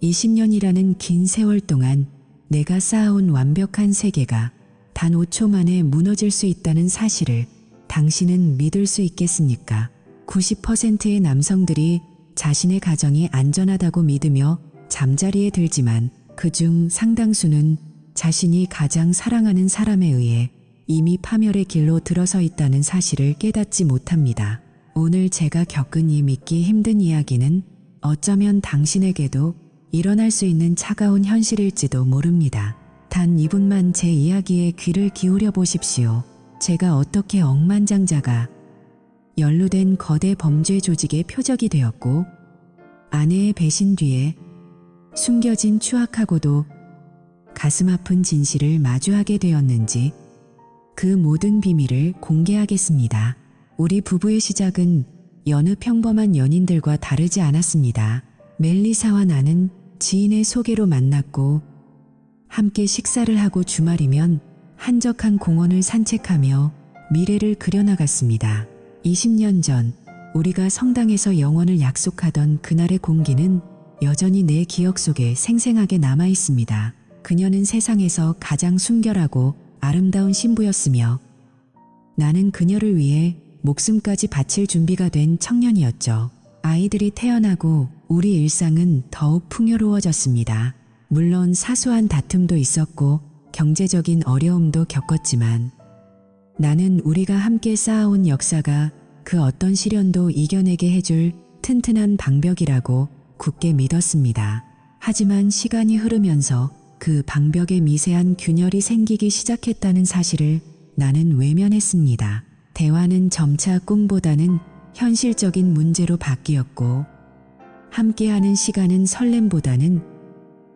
20년이라는 긴 세월 동안 내가 쌓아온 완벽한 세계가 단 5초 만에 무너질 수 있다는 사실을 당신은 믿을 수 있겠습니까? 90%의 남성들이 자신의 가정이 안전하다고 믿으며 잠자리에 들지만 그중 상당수는 자신이 가장 사랑하는 사람에 의해 이미 파멸의 길로 들어서 있다는 사실을 깨닫지 못합니다. 오늘 제가 겪은 이 믿기 힘든 이야기는 어쩌면 당신에게도 일어날 수 있는 차가운 현실일지도 모릅니다. 단 2분만 제 이야기에 귀를 기울여 보십시오. 제가 어떻게 억만장자가 연루된 거대 범죄 조직의 표적이 되었고 아내의 배신 뒤에 숨겨진 추악하고도 가슴 아픈 진실을 마주하게 되었는지 그 모든 비밀을 공개하겠습니다. 우리 부부의 시작은 여느 평범한 연인들과 다르지 않았습니다. 멜리사와 나는 지인의 소개로 만났고 함께 식사를 하고 주말이면 한적한 공원을 산책하며 미래를 그려나갔습니다. 20년 전 우리가 성당에서 영원을 약속하던 그날의 공기는 여전히 내 기억 속에 생생하게 남아 있습니다. 그녀는 세상에서 가장 순결하고 아름다운 신부였으며 나는 그녀를 위해 목숨까지 바칠 준비가 된 청년이었죠. 아이들이 태어나고 우리 일상은 더욱 풍요로워졌습니다. 물론 사소한 다툼도 있었고 경제적인 어려움도 겪었지만 나는 우리가 함께 쌓아온 역사가 그 어떤 시련도 이겨내게 해줄 튼튼한 방벽이라고 굳게 믿었습니다. 하지만 시간이 흐르면서 그 방벽에 미세한 균열이 생기기 시작했다는 사실을 나는 외면했습니다. 대화는 점차 꿈보다는 현실적인 문제로 바뀌었고 함께하는 시간은 설렘보다는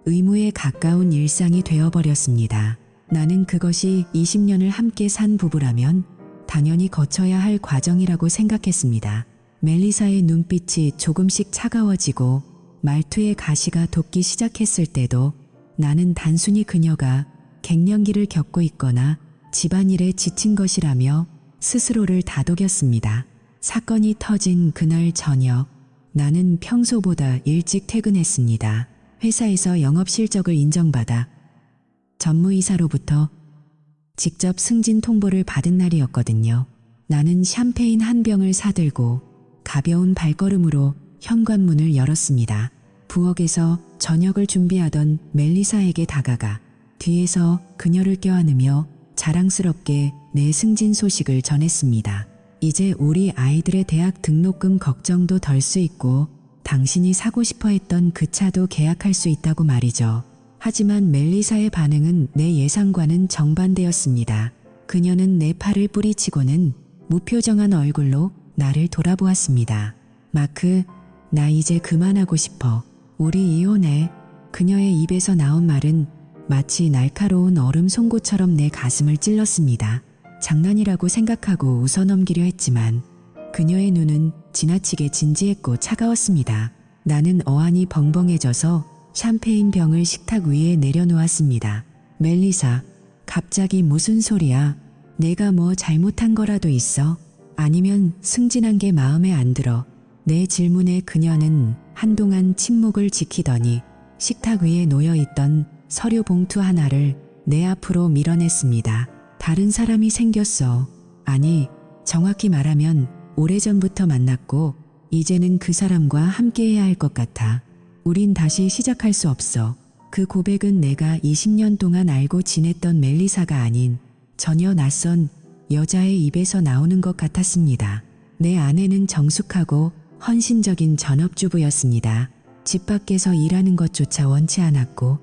의무에 가까운 일상이 되어버렸습니다. 나는 그것이 20년을 함께 산 부부라면 당연히 거쳐야 할 과정이라고 생각했습니다. 멜리사의 눈빛이 조금씩 차가워지고 말투의 가시가 돋기 시작했을 때도 나는 단순히 그녀가 갱년기를 겪고 있거나 집안일에 지친 것이라며 스스로를 다독였습니다. 사건이 터진 그날 저녁 나는 평소보다 일찍 퇴근했습니다. 회사에서 영업 실적을 인정받아 전무이사로부터 직접 승진 통보를 받은 날이었거든요. 나는 샴페인 한 병을 사들고 가벼운 발걸음으로 현관문을 열었습니다. 부엌에서 저녁을 준비하던 멜리사에게 다가가 뒤에서 그녀를 껴안으며 자랑스럽게 내 승진 소식을 전했습니다. 이제 우리 아이들의 대학 등록금 걱정도 덜 수 있고 당신이 사고 싶어 했던 그 차도 계약할 수 있다고 말이죠. 하지만 멜리사의 반응은 내 예상과는 정반대였습니다. 그녀는 내 팔을 뿌리치고는 무표정한 얼굴로 나를 돌아보았습니다. 마크, 나 이제 그만하고 싶어. 우리 이혼해. 그녀의 입에서 나온 말은 마치 날카로운 얼음 송곳처럼 내 가슴을 찔렀습니다. 장난이라고 생각하고 웃어넘기려 했지만 그녀의 눈은 지나치게 진지했고 차가웠습니다. 나는 어안이 벙벙해져서 샴페인 병을 식탁 위에 내려놓았습니다. 멜리사, 갑자기 무슨 소리야? 내가 뭐 잘못한 거라도 있어? 아니면 승진한 게 마음에 안 들어? 내 질문에 그녀는 한동안 침묵을 지키더니 식탁 위에 놓여있던 서류 봉투 하나를 내 앞으로 밀어냈습니다. 다른 사람이 생겼어. 아니, 정확히 말하면 오래전부터 만났고 이제는 그 사람과 함께해야 할 것 같아. 우린 다시 시작할 수 없어. 그 고백은 내가 20년 동안 알고 지냈던 멜리사가 아닌 전혀 낯선 여자의 입에서 나오는 것 같았습니다. 내 아내는 정숙하고 헌신적인 전업주부였습니다. 집 밖에서 일하는 것조차 원치 않았고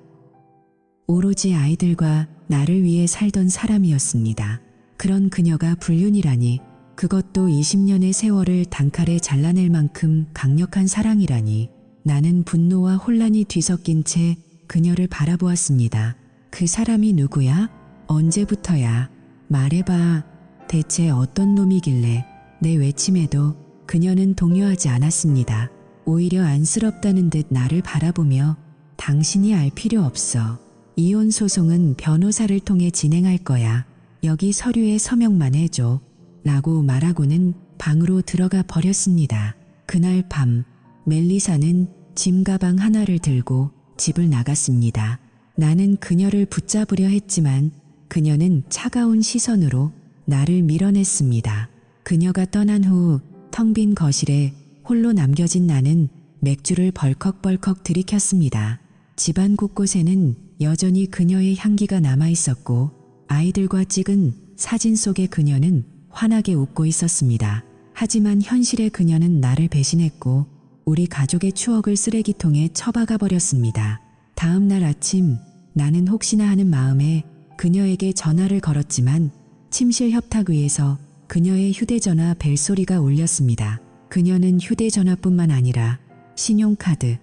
오로지 아이들과 나를 위해 살던 사람이었습니다. 그런 그녀가 불륜이라니, 그것도 20년의 세월을 단칼에 잘라낼 만큼 강력한 사랑이라니. 나는 분노와 혼란이 뒤섞인 채 그녀를 바라보았습니다. 그 사람이 누구야? 언제부터야? 말해봐. 대체 어떤 놈이길래? 내 외침에도 그녀는 동요하지 않았습니다. 오히려 안쓰럽다는 듯 나를 바라보며 당신이 알 필요 없어. 이혼 소송은 변호사를 통해 진행할 거야. 여기 서류에 서명만 해줘. 라고 말하고는 방으로 들어가 버렸습니다. 그날 밤 멜리사는 짐 가방 하나를 들고 집을 나갔습니다. 나는 그녀를 붙잡으려 했지만 그녀는 차가운 시선으로 나를 밀어냈습니다. 그녀가 떠난 후 텅 빈 거실에 홀로 남겨진 나는 맥주를 벌컥벌컥 들이켰습니다. 집안 곳곳에는 여전히 그녀의 향기가 남아있었고 아이들과 찍은 사진 속의 그녀는 환하게 웃고 있었습니다. 하지만 현실의 그녀는 나를 배신했고 우리 가족의 추억을 쓰레기통에 처박아 버렸습니다. 다음 날 아침 나는 혹시나 하는 마음에 그녀에게 전화를 걸었지만 침실 협탁 위에서 그녀의 휴대전화 벨소리가 울렸습니다. 그녀는 휴대전화뿐만 아니라 신용카드,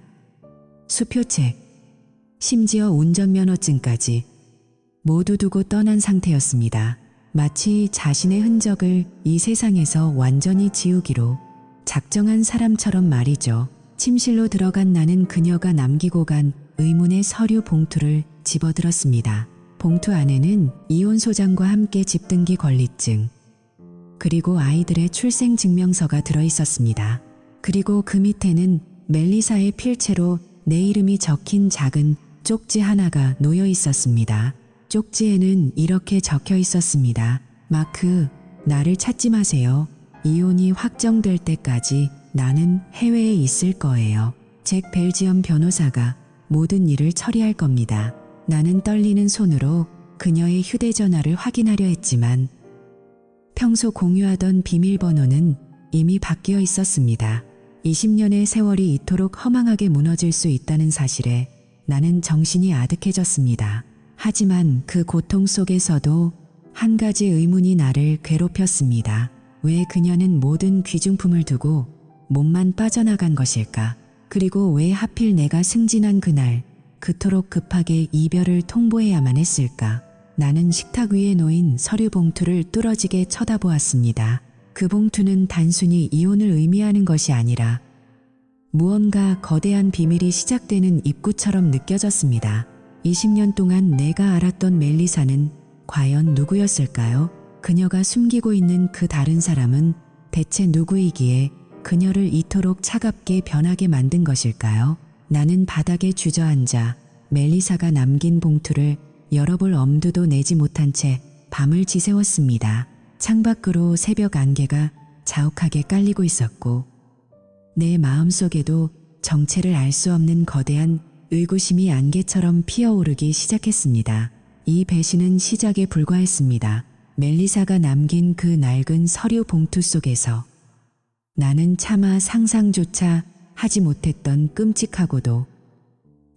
수표책, 심지어 운전면허증까지 모두 두고 떠난 상태였습니다. 마치 자신의 흔적을 이 세상에서 완전히 지우기로 작정한 사람처럼 말이죠. 침실로 들어간 나는 그녀가 남기고 간 의문의 서류 봉투를 집어들었습니다. 봉투 안에는 이혼 소장과 함께 집등기 권리증, 그리고 아이들의 출생증명서가 들어있었습니다. 그리고 그 밑에는 멜리사의 필체로 내 이름이 적힌 작은 쪽지 하나가 놓여 있었습니다. 쪽지에는 이렇게 적혀 있었습니다. 마크, 나를 찾지 마세요. 이혼이 확정될 때까지 나는 해외에 있을 거예요. 잭 벨지엄 변호사가 모든 일을 처리할 겁니다. 나는 떨리는 손으로 그녀의 휴대전화를 확인하려 했지만 평소 공유하던 비밀번호는 이미 바뀌어 있었습니다. 20년의 세월이 이토록 허망하게 무너질 수 있다는 사실에 나는 정신이 아득해졌습니다. 하지만 그 고통 속에서도 한 가지 의문이 나를 괴롭혔습니다. 왜 그녀는 모든 귀중품을 두고 몸만 빠져나간 것일까? 그리고 왜 하필 내가 승진한 그날 그토록 급하게 이별을 통보해야만 했을까? 나는 식탁 위에 놓인 서류 봉투를 뚫어지게 쳐다보았습니다. 그 봉투는 단순히 이혼을 의미하는 것이 아니라 무언가 거대한 비밀이 시작되는 입구처럼 느껴졌습니다. 20년 동안 내가 알았던 멜리사는 과연 누구였을까요? 그녀가 숨기고 있는 그 다른 사람은 대체 누구이기에 그녀를 이토록 차갑게 변하게 만든 것일까요? 나는 바닥에 주저앉아 멜리사가 남긴 봉투를 열어볼 엄두도 내지 못한 채 밤을 지새웠습니다. 창밖으로 새벽 안개가 자욱하게 깔리고 있었고 내 마음속에도 정체를 알 수 없는 거대한 의구심이 안개처럼 피어오르기 시작했습니다. 이 배신은 시작에 불과했습니다. 멜리사가 남긴 그 낡은 서류 봉투 속에서 나는 차마 상상조차 하지 못했던 끔찍하고도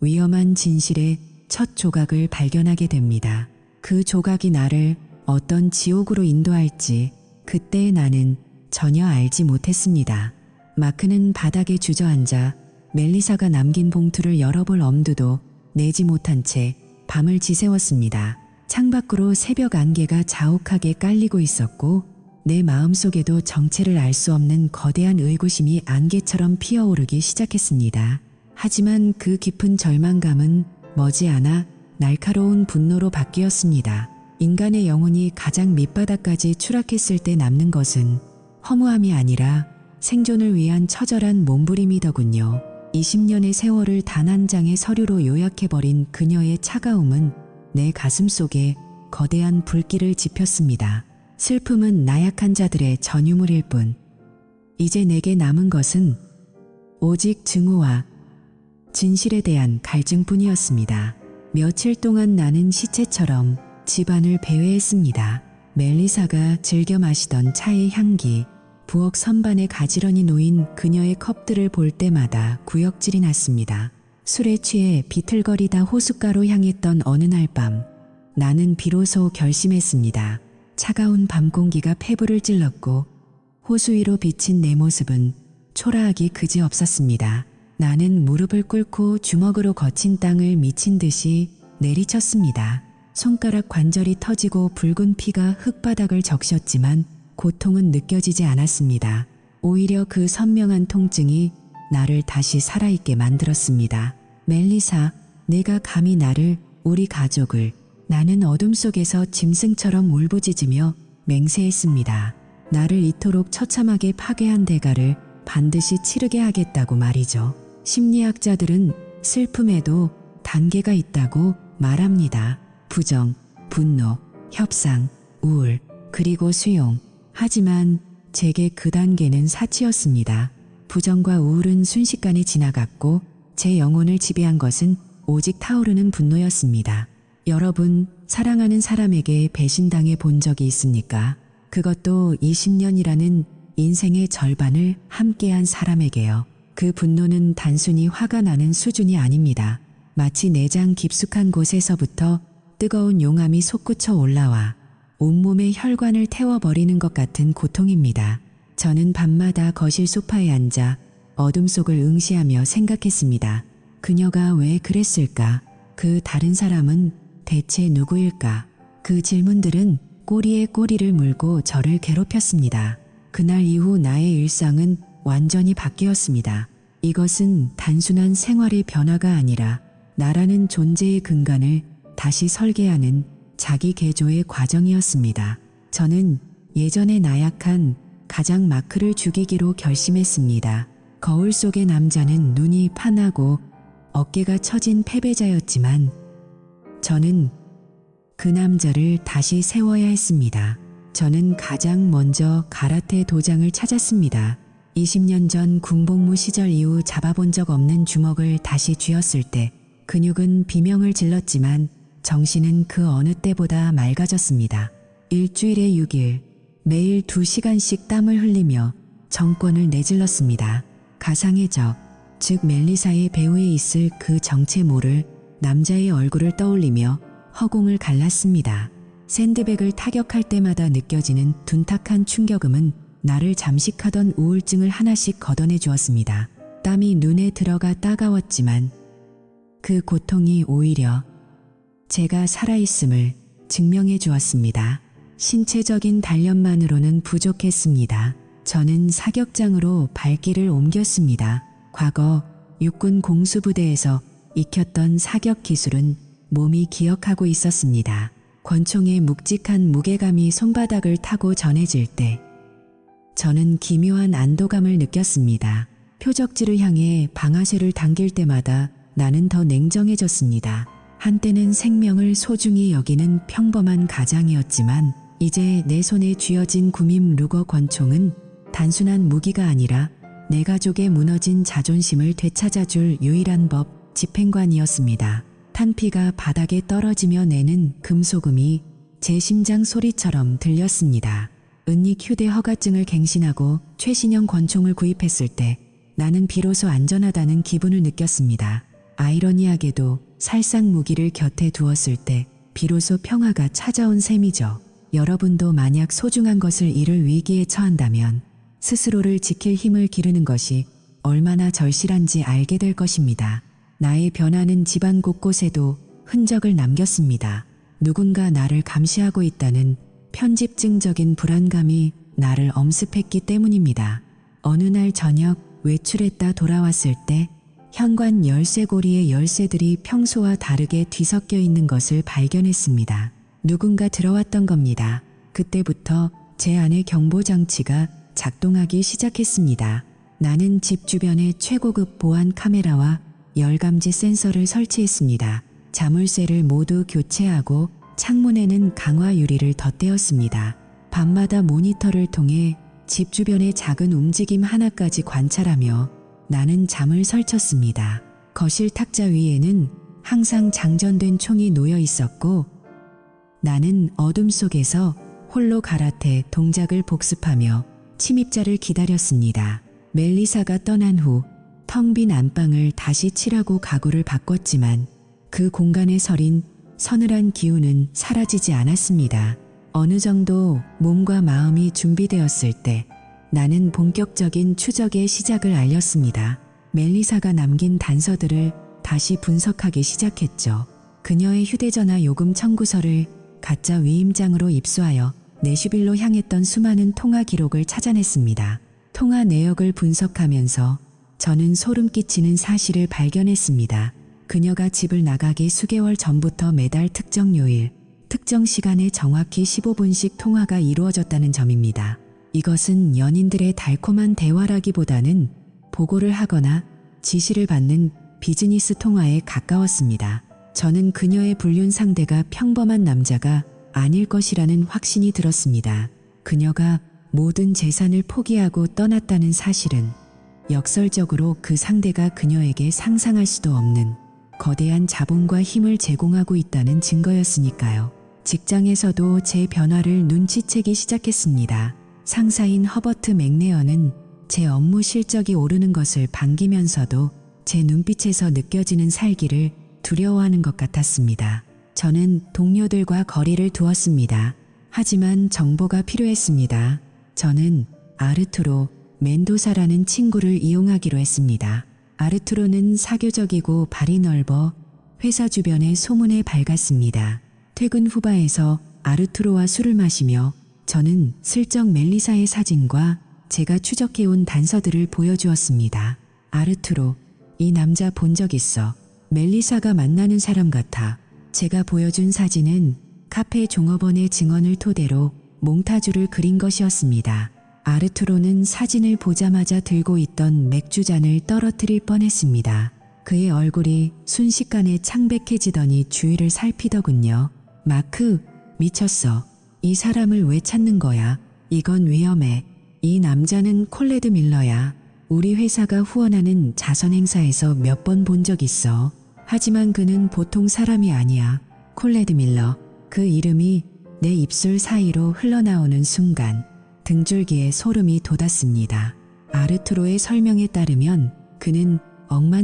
위험한 진실의 첫 조각을 발견하게 됩니다. 그 조각이 나를 어떤 지옥으로 인도할지 그때 나는 전혀 알지 못했습니다. 마크는 바닥에 주저앉아 멜리사가 남긴 봉투를 열어볼 엄두도 내지 못한 채 밤을 지새웠습니다. 창밖으로 새벽 안개가 자욱하게 깔리고 있었고 내 마음속에도 정체를 알 수 없는 거대한 의구심이 안개처럼 피어오르기 시작했습니다. 하지만 그 깊은 절망감은 머지않아 날카로운 분노로 바뀌었습니다. 인간의 영혼이 가장 밑바닥까지 추락했을 때 남는 것은 허무함이 아니라 생존을 위한 처절한 몸부림이더군요. 20년의 세월을 단 한 장의 서류로 요약해버린 그녀의 차가움은 내 가슴 속에 거대한 불길을 지폈습니다. 슬픔은 나약한 자들의 전유물일 뿐. 이제 내게 남은 것은 오직 증오와 진실에 대한 갈증뿐이었습니다. 며칠 동안 나는 시체처럼 집안을 배회했습니다. 멜리사가 즐겨 마시던 차의 향기, 부엌 선반에 가지런히 놓인 그녀의 컵들을 볼 때마다 구역질이 났습니다. 술에 취해 비틀거리다 호숫가로 향했던 어느 날 밤, 나는 비로소 결심했습니다. 차가운 밤 공기가 폐부를 찔렀고 호수 위로 비친 내 모습은 초라하기 그지없었습니다. 나는 무릎을 꿇고 주먹으로 거친 땅을 미친 듯이 내리쳤습니다. 손가락 관절이 터지고 붉은 피가 흙바닥을 적셨지만 고통은 느껴지지 않았습니다. 오히려 그 선명한 통증이 나를 다시 살아있게 만들었습니다. 멜리사, 내가 감히 나를, 우리 가족을, 나는 어둠 속에서 짐승처럼 울부짖으며 맹세했습니다. 나를 이토록 처참하게 파괴한 대가를 반드시 치르게 하겠다고 말이죠. 심리학자들은 슬픔에도 단계가 있다고 말합니다. 부정, 분노, 협상, 우울, 그리고 수용. 하지만 제게 그 단계는 사치였습니다. 부정과 우울은 순식간에 지나갔고 제 영혼을 지배한 것은 오직 타오르는 분노였습니다. 여러분, 사랑하는 사람에게 배신당해 본 적이 있습니까? 그것도 20년이라는 인생의 절반을 함께한 사람에게요. 그 분노는 단순히 화가 나는 수준이 아닙니다. 마치 내장 깊숙한 곳에서부터 뜨거운 용암이 솟구쳐 올라와 온몸의 혈관을 태워버리는 것 같은 고통입니다. 저는 밤마다 거실 소파에 앉아 어둠 속을 응시하며 생각했습니다. 그녀가 왜 그랬을까? 그 다른 사람은 대체 누구일까? 그 질문들은 꼬리에 꼬리를 물고 저를 괴롭혔습니다. 그날 이후 나의 일상은 완전히 바뀌었습니다. 이것은 단순한 생활의 변화가 아니라 나라는 존재의 근간을 다시 설계하는 자기 개조의 과정이었습니다. 저는 예전에 나약한 가장 마크를 죽이기로 결심했습니다. 거울 속의 남자는 눈이 파나고 어깨가 처진 패배자였지만 저는 그 남자를 다시 세워야 했습니다. 저는 가장 먼저 가라테 도장을 찾았습니다. 20년 전 군복무 시절 이후 잡아본 적 없는 주먹을 다시 쥐었을 때 근육은 비명을 질렀지만 정신은 그 어느 때보다 맑아졌습니다. 일주일에 6일, 매일 2시간씩 땀을 흘리며 정권을 내질렀습니다. 가상의 적, 즉 멜리사의 배후에 있을 그 정체 모를 남자의 얼굴을 떠올리며 허공을 갈랐습니다. 샌드백을 타격할 때마다 느껴지는 둔탁한 충격음은 나를 잠식하던 우울증을 하나씩 걷어내 주었습니다. 땀이 눈에 들어가 따가웠지만 그 고통이 오히려 제가 살아있음을 증명해 주었습니다. 신체적인 단련만으로는 부족했습니다. 저는 사격장으로 발길을 옮겼습니다. 과거 육군 공수부대에서 익혔던 사격 기술은 몸이 기억하고 있었습니다. 권총의 묵직한 무게감이 손바닥을 타고 전해질 때 저는 기묘한 안도감을 느꼈습니다. 표적지를 향해 방아쇠를 당길 때마다 나는 더 냉정해졌습니다. 한때는 생명을 소중히 여기는 평범한 가장이었지만 이제 내 손에 쥐어진 구밈 루거 권총은 단순한 무기가 아니라 내 가족의 무너진 자존심을 되찾아줄 유일한 법, 집행관이었습니다. 탄피가 바닥에 떨어지며 내는 금소금이 제 심장 소리처럼 들렸습니다. 은닉 휴대 허가증을 갱신하고 최신형 권총을 구입했을 때 나는 비로소 안전하다는 기분을 느꼈습니다. 아이러니하게도 살상 무기를 곁에 두었을 때 비로소 평화가 찾아온 셈이죠. 여러분도 만약 소중한 것을 잃을 위기에 처한다면 스스로를 지킬 힘을 기르는 것이 얼마나 절실한지 알게 될 것입니다. 나의 변화는 집안 곳곳에도 흔적을 남겼습니다. 누군가 나를 감시하고 있다는 편집증적인 불안감이 나를 엄습했기 때문입니다. 어느 날 저녁 외출했다 돌아왔을 때 현관 열쇠고리의 열쇠들이 평소와 다르게 뒤섞여 있는 것을 발견했습니다. 누군가 들어왔던 겁니다. 그때부터 제 안의 경보장치가 작동하기 시작했습니다. 나는 집 주변에 최고급 보안 카메라와 열감지 센서를 설치했습니다. 자물쇠를 모두 교체하고 창문에는 강화 유리를 덧대었습니다. 밤마다 모니터를 통해 집 주변의 작은 움직임 하나까지 관찰하며 나는 잠을 설쳤습니다. 거실 탁자 위에는 항상 장전된 총이 놓여 있었고 나는 어둠 속에서 홀로 가라테 동작을 복습하며 침입자를 기다렸습니다. 멜리사가 떠난 후 텅 빈 안방을 다시 칠하고 가구를 바꿨지만 그 공간에 서린 서늘한 기운은 사라지지 않았습니다. 어느 정도 몸과 마음이 준비되었을 때 나는 본격적인 추적의 시작을 알렸습니다. 멜리사가 남긴 단서들을 다시 분석하기 시작했죠. 그녀의 휴대전화 요금 청구서를 가짜 위임장으로 입수하여 내슈빌로 향했던 수많은 통화 기록을 찾아냈습니다. 통화 내역을 분석하면서 저는 소름 끼치는 사실을 발견했습니다. 그녀가 집을 나가기 수개월 전부터 매달 특정 요일, 특정 시간에 정확히 15분씩 통화가 이루어졌다는 점입니다. 이것은 연인들의 달콤한 대화라기보다는 보고를 하거나 지시를 받는 비즈니스 통화에 가까웠습니다. 저는 그녀의 불륜 상대가 평범한 남자가 아닐 것이라는 확신이 들었습니다. 그녀가 모든 재산을 포기하고 떠났다는 사실은 역설적으로 그 상대가 그녀에게 상상할 수도 없는 거대한 자본과 힘을 제공하고 있다는 증거였으니까요. 직장에서도 제 변화를 눈치채기 시작했습니다. 상사인 허버트 맥레어는 제 업무 실적이 오르는 것을 반기면서도 제 눈빛에서 느껴지는 살기를 두려워하는 것 같았습니다. 저는 동료들과 거리를 두었습니다. 하지만 정보가 필요했습니다. 저는 아르투로 멘도사라는 친구를 이용하기로 했습니다. 아르투로는 사교적이고 발이 넓어 회사 주변에 소문에 밝았습니다. 퇴근 후바에서 아르투로와 술을 마시며 저는 슬쩍 멜리사의 사진과 제가 추적해온 단서들을 보여주었습니다. 아르투로, 이 남자 본 적 있어. 멜리사가 만나는 사람 같아. 제가 보여준 사진은 카페 종업원의 증언을 토대로 몽타주를 그린 것이었습니다. 아르투로는 사진을 보자마자 들고 있던 맥주잔을 떨어뜨릴 뻔했습니다. 그의 얼굴이 순식간에 창백해지더니 주위를 살피더군요. 마크, 미쳤어. 이 사람을 왜 찾는 거야? 이건 위험해. 이 남자는 콜레드 밀러야. 우리 회사가 후원하는 자선 행사에서 몇 번 본 적 있어. 하지만 그는 보통 사람이 아니야. 콜레드 밀러. 그 이름이 내 입술 사이로 흘러나오는 순간 등줄기에 소름이 돋았습니다. 아르투로의 설명에 따르면 그는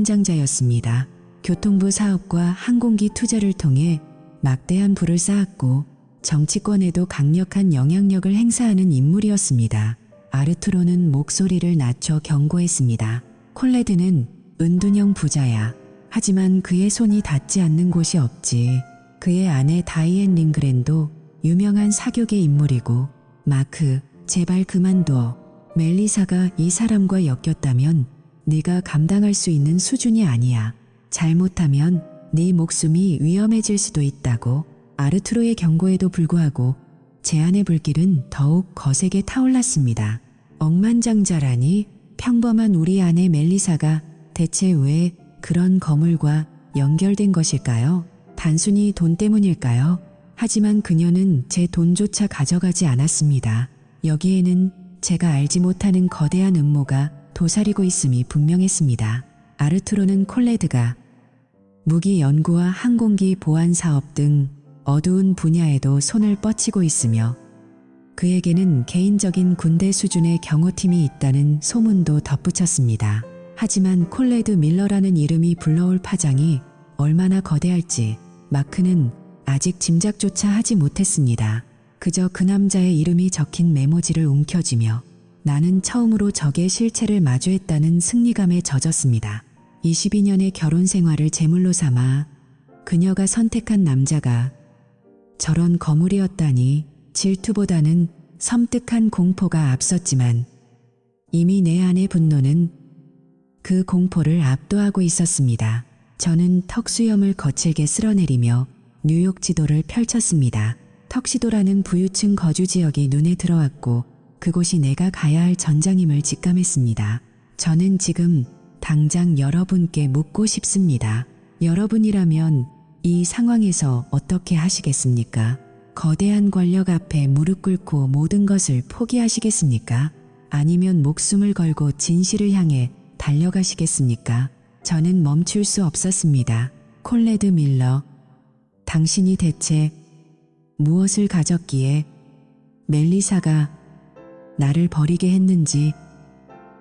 억만장자였습니다. 교통부 사업과 항공기 투자를 통해 막대한 부를 쌓았고 정치권에도 강력한 영향력을 행사하는 인물이었습니다. 아르투로는 목소리를 낮춰 경고했습니다. 콜레드는 은둔형 부자야. 하지만 그의 손이 닿지 않는 곳이 없지. 그의 아내 다이앤 링그랜도 유명한 사교계 인물이고. 마크, 제발 그만둬. 멜리사가 이 사람과 엮였다면 네가 감당할 수 있는 수준이 아니야. 잘못하면 네 목숨이 위험해질 수도 있다고. 아르투로의 경고에도 불구하고 제 안의 불길은 더욱 거세게 타올랐습니다. 억만장자라니? 평범한 우리 아내 멜리사가 대체 왜 그런 거물과 연결된 것일까요? 단순히 돈 때문일까요? 하지만 그녀는 제 돈조차 가져가지 않았습니다. 여기에는 제가 알지 못하는 거대한 음모가 도사리고 있음이 분명했습니다. 아르투로는 콜레드가 무기 연구와 항공기 보안 사업 등 어두운 분야에도 손을 뻗치고 있으며 그에게는 개인적인 군대 수준의 경호팀이 있다는 소문도 덧붙였습니다. 하지만 콜레드 밀러라는 이름이 불러올 파장이 얼마나 거대할지 마크는 아직 짐작조차 하지 못했습니다. 그저 그 남자의 이름이 적힌 메모지를 움켜쥐며 나는 처음으로 적의 실체를 마주했다는 승리감에 젖었습니다. 22년의 결혼 생활을 제물로 삼아 그녀가 선택한 남자가 저런 거물이었다니 질투보다는 섬뜩한 공포가 앞섰지만 이미 내 안의 분노는 그 공포를 압도하고 있었습니다. 저는 턱수염을 거칠게 쓸어내리며 뉴욕 지도를 펼쳤습니다. 턱시도라는 부유층 거주 지역이 눈에 들어왔고 그곳이 내가 가야 할 전장임을 직감했습니다. 저는 지금 당장 여러분께 묻고 싶습니다. 여러분이라면 이 상황에서 어떻게 하시겠습니까? 거대한 권력 앞에 무릎 꿇고 모든 것을 포기하시겠습니까? 아니면 목숨을 걸고 진실을 향해 달려가시겠습니까? 저는 멈출 수 없었습니다. 콜레드 밀러, 당신이 대체 무엇을 가졌기에 멜리사가 나를 버리게 했는지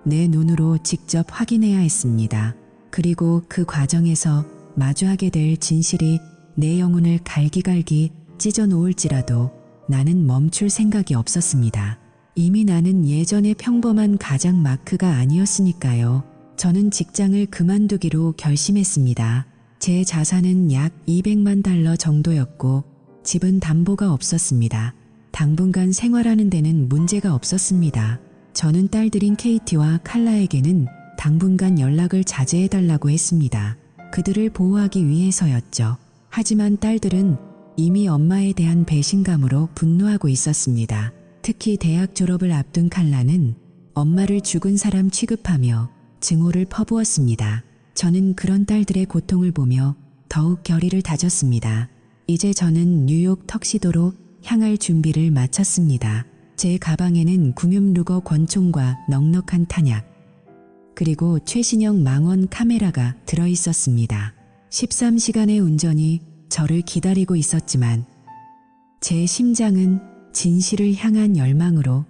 내 눈으로 직접 확인해야 했습니다. 그리고 그 과정에서 마주하게 될 진실이 내 영혼을 갈기갈기 찢어 놓을지라도 나는 멈출 생각이 없었습니다. 이미 나는 예전의 평범한 가장 마크가 아니었으니까요. 저는 직장을 그만두기로 결심했습니다. 제 자산은 약 200만 달러 정도였고 집은 담보가 없었습니다. 당분간 생활하는 데는 문제가 없었습니다. 저는 딸들인 케이티와 칼라에게는 당분간 연락을 자제해달라고 했습니다. 그들을 보호하기 위해서였죠. 하지만 딸들은 이미 엄마에 대한 배신감으로 분노하고 있었습니다. 특히 대학 졸업을 앞둔 칼라는 엄마를 죽은 사람 취급하며 증오를 퍼부었습니다. 저는 그런 딸들의 고통을 보며 더욱 결의를 다졌습니다. 이제 저는 뉴욕 턱시도로 향할 준비를 마쳤습니다. 제 가방에는 구뮴루거 권총과 넉넉한 탄약, 그리고 최신형 망원 카메라가 들어있었습니다. 13시간의 운전이 저를 기다리고 있었지만 제 심장은 진실을 향한 열망으로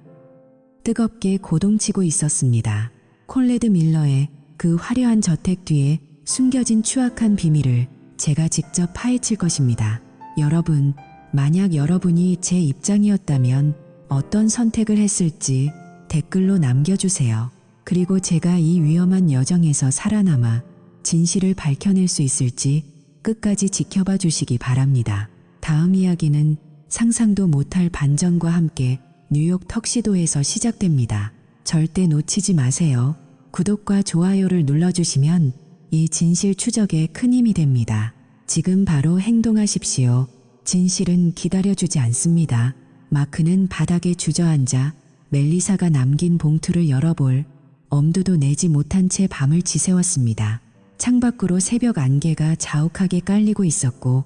뜨겁게 고동치고 있었습니다. 콜레드 밀러의 그 화려한 저택 뒤에 숨겨진 추악한 비밀을 제가 직접 파헤칠 것입니다. 여러분, 만약 여러분이 제 입장이었다면 어떤 선택을 했을지 댓글로 남겨주세요. 그리고 제가 이 위험한 여정에서 살아남아 진실을 밝혀낼 수 있을지 끝까지 지켜봐 주시기 바랍니다. 다음 이야기는 상상도 못할 반전과 함께 뉴욕 턱시도에서 시작됩니다. 절대 놓치지 마세요. 구독과 좋아요를 눌러주시면 이 진실 추적에 큰 힘이 됩니다. 지금 바로 행동하십시오. 진실은 기다려주지 않습니다. 마크는 바닥에 주저앉아 멜리사가 남긴 봉투를 열어볼 엄두도 내지 못한 채 밤을 지새웠습니다. 창밖으로 새벽 안개가 자욱하게 깔리고 있었고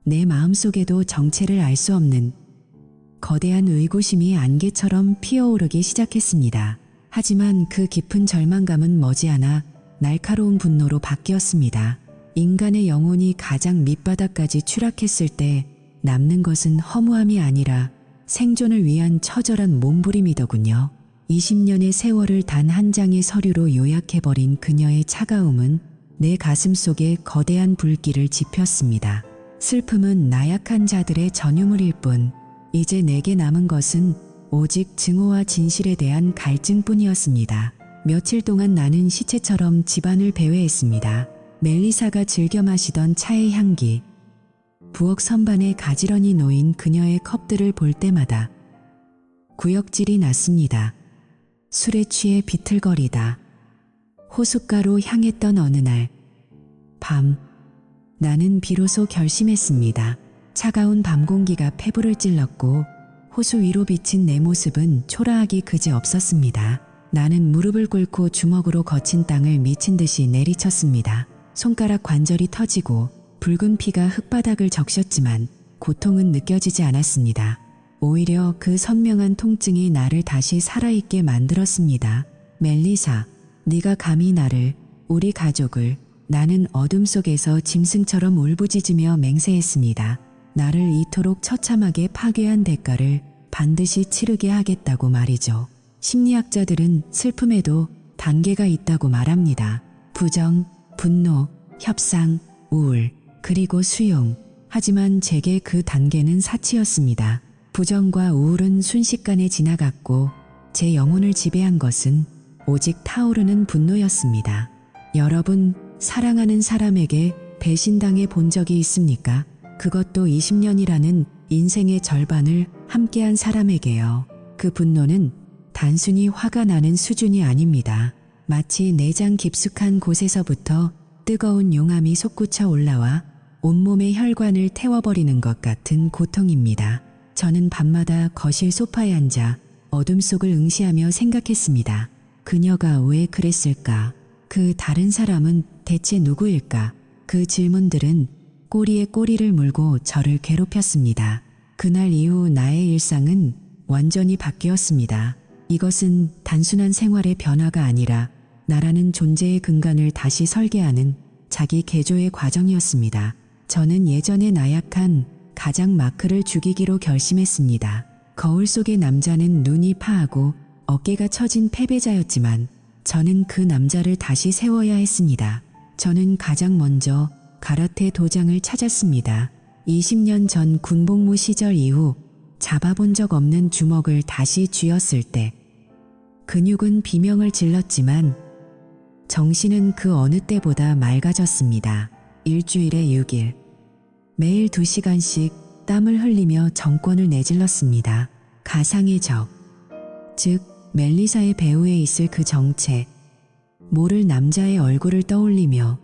내 마음속에도 정체를 알 수 없는 거대한 의구심이 안개처럼 피어오르기 시작했습니다. 하지만 그 깊은 절망감은 머지않아 날카로운 분노로 바뀌었습니다. 인간의 영혼이 가장 밑바닥까지 추락했을 때 남는 것은 허무함이 아니라 생존을 위한 처절한 몸부림이더군요. 20년의 세월을 단 한 장의 서류로 요약해버린 그녀의 차가움은 내 가슴 속에 거대한 불길을 지폈습니다. 슬픔은 나약한 자들의 전유물일 뿐 이제 내게 남은 것은 오직 증오와 진실에 대한 갈증뿐이었습니다. 며칠 동안 나는 시체처럼 집안을 배회했습니다. 멜리사가 즐겨 마시던 차의 향기, 부엌 선반에 가지런히 놓인 그녀의 컵들을 볼 때마다 구역질이 났습니다. 술에 취해 비틀거리다 호숫가로 향했던 어느 날 밤, 나는 비로소 결심했습니다. 차가운 밤 공기가 폐부를 찔렀고 호수 위로 비친 내 모습은 초라하기 그지없었습니다. 나는 무릎을 꿇고 주먹으로 거친 땅을 미친 듯이 내리쳤습니다. 손가락 관절이 터지고 붉은 피가 흙바닥을 적셨지만 고통은 느껴지지 않았습니다. 오히려 그 선명한 통증이 나를 다시 살아있게 만들었습니다. 멜리사, 네가 감히 나를, 우리 가족을, 나는 어둠 속에서 짐승처럼 울부짖으며 맹세했습니다. 나를 이토록 처참하게 파괴한 대가를 반드시 치르게 하겠다고 말이죠. 심리학자들은 슬픔에도 단계가 있다고 말합니다. 부정, 분노, 협상, 우울, 그리고 수용. 하지만 제게 그 단계는 사치였습니다. 부정과 우울은 순식간에 지나갔고 제 영혼을 지배한 것은 오직 타오르는 분노였습니다. 여러분, 사랑하는 사람에게 배신당해 본 적이 있습니까? 그것도 20년이라는 인생의 절반을 함께한 사람에게요. 그 분노는 단순히 화가 나는 수준이 아닙니다. 마치 내장 깊숙한 곳에서부터 뜨거운 용암이 솟구쳐 올라와 온몸의 혈관을 태워버리는 것 같은 고통입니다. 저는 밤마다 거실 소파에 앉아 어둠 속을 응시하며 생각했습니다. 그녀가 왜 그랬을까? 그 다른 사람은 대체 누구일까? 그 질문들은 꼬리에 꼬리를 물고 저를 괴롭혔습니다. 그날 이후 나의 일상은 완전히 바뀌었습니다. 이것은 단순한 생활의 변화가 아니라 나라는 존재의 근간을 다시 설계하는 자기 개조의 과정이었습니다. 저는 예전에 나약한 가장 마크를 죽이기로 결심했습니다. 거울 속의 남자는 눈이 파하고 어깨가 처진 패배자였지만 저는 그 남자를 다시 세워야 했습니다. 저는 가장 먼저 가라테 도장을 찾았습니다. 20년 전 군복무 시절 이후 잡아본 적 없는 주먹을 다시 쥐었을 때 근육은 비명을 질렀지만 정신은 그 어느 때보다 맑아졌습니다. 일주일에 6일, 매일 2시간씩 땀을 흘리며 정권을 내질렀습니다. 가상의 적, 즉 멜리사의 배후에 있을 그 정체, 모를 남자의 얼굴을 떠올리며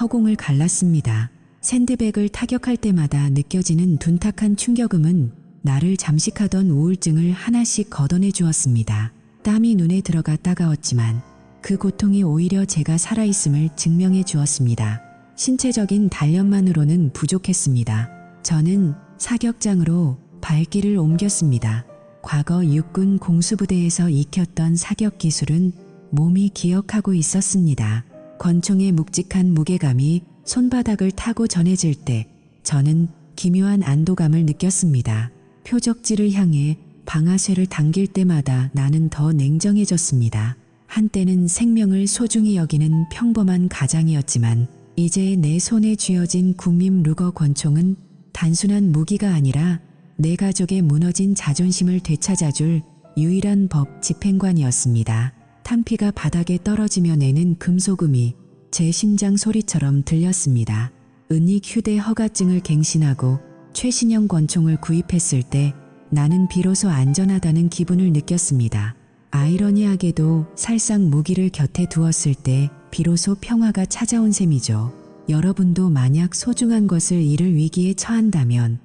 허공을 갈랐습니다. 샌드백을 타격할 때마다 느껴지는 둔탁한 충격음은 나를 잠식하던 우울증을 하나씩 걷어내 주었습니다. 땀이 눈에 들어가 따가웠지만 그 고통이 오히려 제가 살아있음을 증명해 주었습니다. 신체적인 단련만으로는 부족했습니다. 저는 사격장으로 발길을 옮겼습니다. 과거 육군 공수부대에서 익혔던 사격 기술은 몸이 기억하고 있었습니다. 권총의 묵직한 무게감이 손바닥을 타고 전해질 때 저는 기묘한 안도감을 느꼈습니다. 표적지를 향해 방아쇠를 당길 때마다 나는 더 냉정해졌습니다. 한때는 생명을 소중히 여기는 평범한 가장이었지만 이제 내 손에 쥐어진 국민 루거 권총은 단순한 무기가 아니라 내 가족의 무너진 자존심을 되찾아줄 유일한 법 집행관이었습니다. 탄피가 바닥에 떨어지며 내는 금소금이 제 심장 소리처럼 들렸습니다. 은닉 휴대 허가증을 갱신하고 최신형 권총을 구입했을 때 나는 비로소 안전하다는 기분을 느꼈습니다. 아이러니하게도 살상 무기를 곁에 두었을 때 비로소 평화가 찾아온 셈이죠. 여러분도 만약 소중한 것을 잃을 위기에 처한다면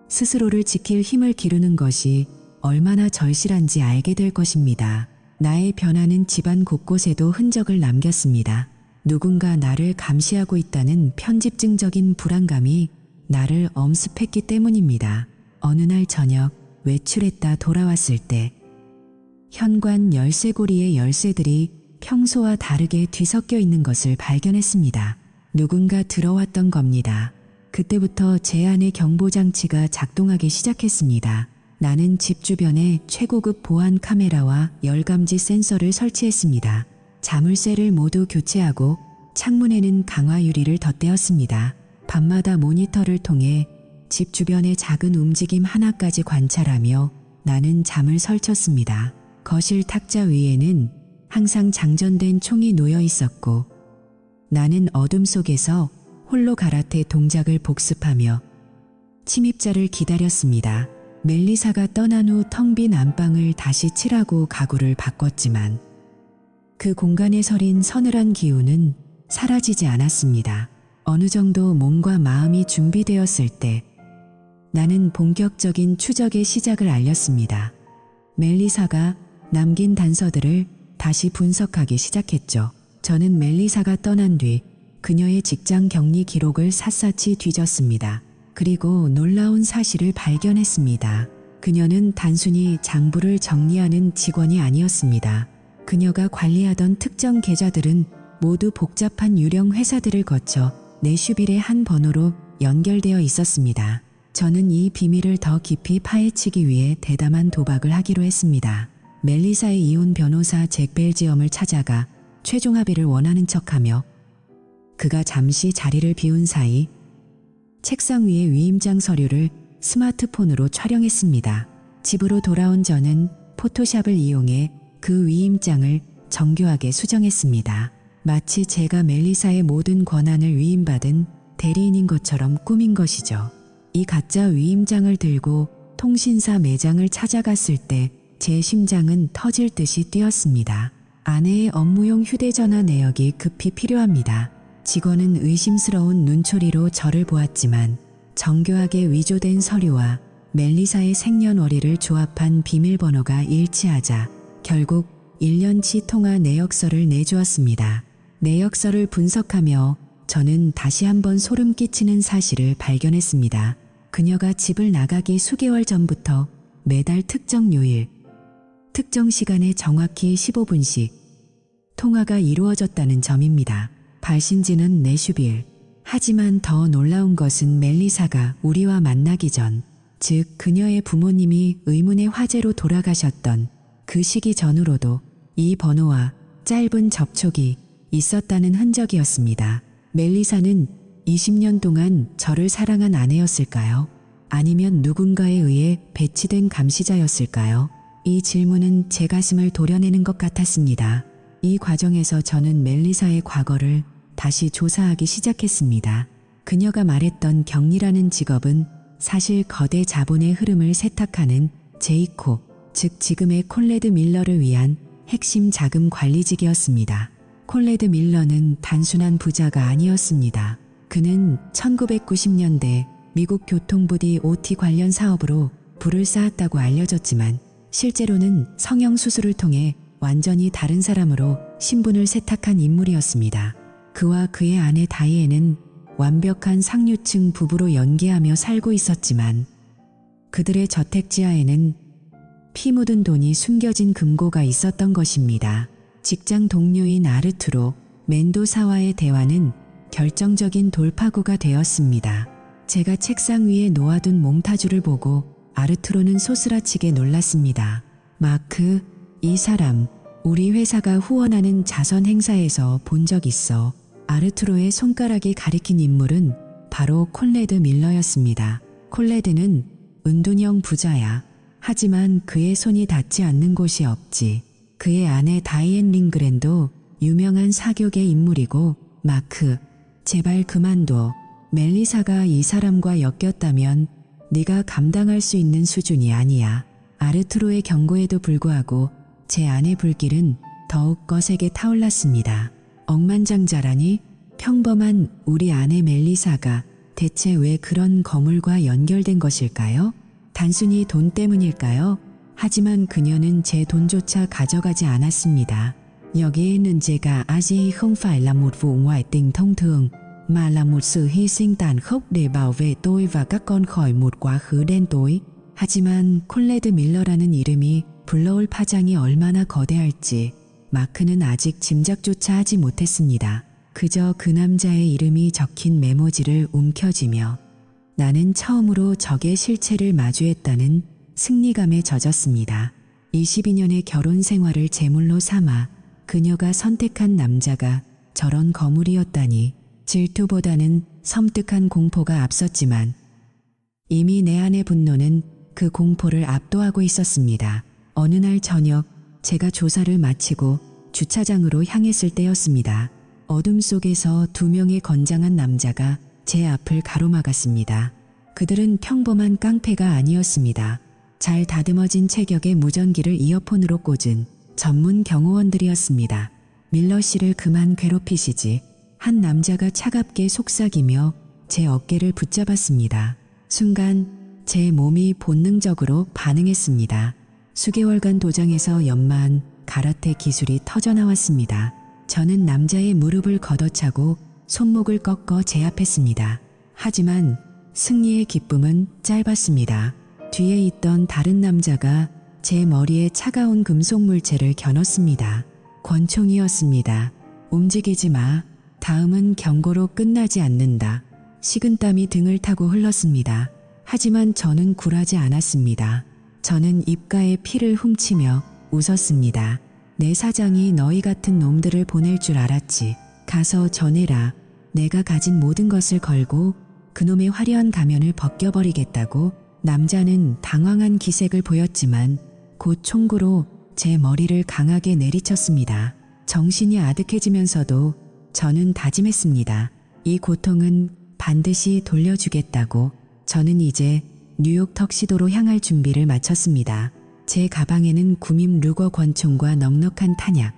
스스로를 지킬 힘을 기르는 것이 얼마나 절실한지 알게 될 것입니다. 나의 변화는 집안 곳곳에도 흔적을 남겼습니다. 누군가 나를 감시하고 있다는 편집증적인 불안감이 나를 엄습했기 때문입니다. 어느 날 저녁 외출했다 돌아왔을 때 현관 열쇠고리의 열쇠들이 평소와 다르게 뒤섞여 있는 것을 발견했습니다. 누군가 들어왔던 겁니다. 그때부터 제 안의 경보장치가 작동하기 시작했습니다. 나는 집 주변에 최고급 보안 카메라와 열감지 센서를 설치했습니다. 자물쇠를 모두 교체하고 창문에는 강화 유리를 덧대었습니다. 밤마다 모니터를 통해 집 주변의 작은 움직임 하나까지 관찰하며 나는 잠을 설쳤습니다. 거실 탁자 위에는 항상 장전된 총이 놓여 있었고 나는 어둠 속에서 홀로 가라테 동작을 복습하며 침입자를 기다렸습니다. 멜리사가 떠난 후 텅 빈 안방을 다시 칠하고 가구를 바꿨지만 그 공간에 서린 서늘한 기운은 사라지지 않았습니다. 어느 정도 몸과 마음이 준비되었을 때 나는 본격적인 추적의 시작을 알렸습니다. 멜리사가 남긴 단서들을 다시 분석하기 시작했죠. 저는 멜리사가 떠난 뒤 그녀의 직장 격리 기록을 샅샅이 뒤졌습니다. 그리고 놀라운 사실을 발견했습니다. 그녀는 단순히 장부를 정리하는 직원이 아니었습니다. 그녀가 관리하던 특정 계좌들은 모두 복잡한 유령 회사들을 거쳐 내슈빌의 한 번호로 연결되어 있었습니다. 저는 이 비밀을 더 깊이 파헤치기 위해 대담한 도박을 하기로 했습니다. 멜리사의 이혼 변호사 잭 벨지엄을 찾아가 최종 합의를 원하는 척하며 그가 잠시 자리를 비운 사이 책상 위의 위임장 서류를 스마트폰으로 촬영했습니다. 집으로 돌아온 저는 포토샵을 이용해 그 위임장을 정교하게 수정했습니다. 마치 제가 멜리사의 모든 권한을 위임받은 대리인인 것처럼 꾸민 것이죠. 이 가짜 위임장을 들고 통신사 매장을 찾아갔을 때 제 심장은 터질 듯이 뛰었습니다. 아내의 업무용 휴대전화 내역이 급히 필요합니다. 직원은 의심스러운 눈초리로 저를 보았지만 정교하게 위조된 서류와 멜리사의 생년월일을 조합한 비밀번호가 일치하자 결국 1년치 통화 내역서를 내주었습니다. 내역서를 분석하며 저는 다시 한번 소름 끼치는 사실을 발견했습니다. 그녀가 집을 나가기 수개월 전부터 매달 특정 요일, 특정 시간에 정확히 15분씩 통화가 이루어졌다는 점입니다. 발신지는 내슈빌. 하지만 더 놀라운 것은 멜리사가 우리와 만나기 전, 즉 그녀의 부모님이 의문의 화재로 돌아가셨던 그 시기 전후로도 이 번호와 짧은 접촉이 있었다는 흔적이었습니다. 멜리사는 20년 동안 저를 사랑한 아내였을까요? 아니면 누군가에 의해 배치된 감시자였을까요? 이 질문은 제 가슴을 도려내는 것 같았습니다. 이 과정에서 저는 멜리사의 과거를 다시 조사하기 시작했습니다. 그녀가 말했던 경리라는 직업은 사실 거대 자본의 흐름을 세탁하는 제이콥, 즉 지금의 콜레드 밀러를 위한 핵심 자금 관리직이었습니다. 콜레드 밀러는 단순한 부자가 아니었습니다. 그는 1990년대 미국 교통부 DOT 관련 사업으로 부를 쌓았다고 알려졌지만 실제로는 성형수술을 통해 완전히 다른 사람으로 신분을 세탁한 인물이었습니다. 그와 그의 아내 다이앤은 완벽한 상류층 부부로 연기하며 살고 있었지만 그들의 저택 지하에는 피 묻은 돈이 숨겨진 금고가 있었던 것입니다. 직장 동료인 아르투로 멘도사와의 대화는 결정적인 돌파구가 되었습니다. 제가 책상 위에 놓아둔 몽타주를 보고 아르투로는 소스라치게 놀랐습니다. 마크, 이 사람 우리 회사가 후원하는 자선 행사에서 본 적 있어. 아르투로의 손가락이 가리킨 인물은 바로 콘레드 밀러였습니다. 콘레드는 은둔형 부자야. 하지만 그의 손이 닿지 않는 곳이 없지. 그의 아내 다이앤 링그랜도 유명한 사교계 인물이고 마크, 제발 그만둬. 멜리사가 이 사람과 엮였다면 네가 감당할 수 있는 수준이 아니야. 아르투로의 경고에도 불구하고 제 아내 불길은 더욱 거세게 타올랐습니다. 억만장자라니? 평범한 우리 아내 멜리사가 대체 왜 그런 거물과 연결된 것일까요? 단순히 돈 때문일까요? 하지만 그녀는 제 돈조차 가져가지 않았습니다. 여기에는 제가 아직 không phải là một vụ ngoại tình thông thường, mà là một sự hy sinh tàn khốc để bảo vệ tôi và các con khỏi một quá khứ đen tối. 하지만 콘레드 밀러라는 이름이 불러올 파장이 얼마나 거대할지 마크는 아직 짐작조차 하지 못했습니다. 그저 그 남자의 이름이 적힌 메모지를 움켜쥐며 나는 처음으로 적의 실체를 마주했다는 승리감에 젖었습니다. 22년의 결혼 생활을 제물로 삼아 그녀가 선택한 남자가 저런 거물이었다니 질투보다는 섬뜩한 공포가 앞섰지만 이미 내 안의 분노는 그 공포를 압도하고 있었습니다. 어느 날 저녁 제가 조사를 마치고 주차장으로 향했을 때였습니다. 어둠 속에서 두 명의 건장한 남자가 제 앞을 가로막았습니다. 그들은 평범한 깡패가 아니었습니다. 잘 다듬어진 체격의 무전기를 이어폰으로 꽂은 전문 경호원들이었습니다. 밀러 씨를 그만 괴롭히시지. 한 남자가 차갑게 속삭이며 제 어깨를 붙잡았습니다. 순간 제 몸이 본능적으로 반응했습니다. 수개월간 도장에서 연마한 가라테 기술이 터져나왔습니다. 저는 남자의 무릎을 걷어차고 손목을 꺾어 제압했습니다. 하지만 승리의 기쁨은 짧았습니다. 뒤에 있던 다른 남자가 제 머리에 차가운 금속 물체를 겨눴습니다. 권총이었습니다. 움직이지 마. 다음은 경고로 끝나지 않는다. 식은땀이 등을 타고 흘렀습니다. 하지만 저는 굴하지 않았습니다. 저는 입가에 피를 훔치며 웃었습니다. 내 사장이 너희 같은 놈들을 보낼 줄 알았지. 가서 전해라. 내가 가진 모든 것을 걸고 그놈의 화려한 가면을 벗겨버리겠다고. 남자는 당황한 기색을 보였지만 곧 총구로 제 머리를 강하게 내리쳤습니다. 정신이 아득해지면서도 저는 다짐했습니다. 이 고통은 반드시 돌려주겠다고. 저는 이제 뉴욕 턱시도로 향할 준비를 마쳤습니다. 제 가방에는 구밈 루거 권총과 넉넉한 탄약,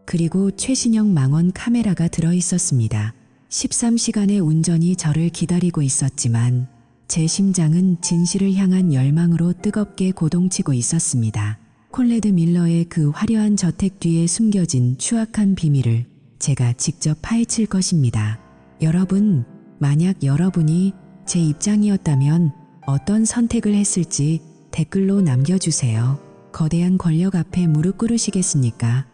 그리고 최신형 망원 카메라가 들어있었습니다. 13시간의 운전이 저를 기다리고 있었지만 제 심장은 진실을 향한 열망으로 뜨겁게 고동치고 있었습니다. 콘레드 밀러의 그 화려한 저택 뒤에 숨겨진 추악한 비밀을 제가 직접 파헤칠 것입니다. 여러분, 만약 여러분이 제 입장이었다면 어떤 선택을 했을지 댓글로 남겨주세요. 거대한 권력 앞에 무릎 꿇으시겠습니까?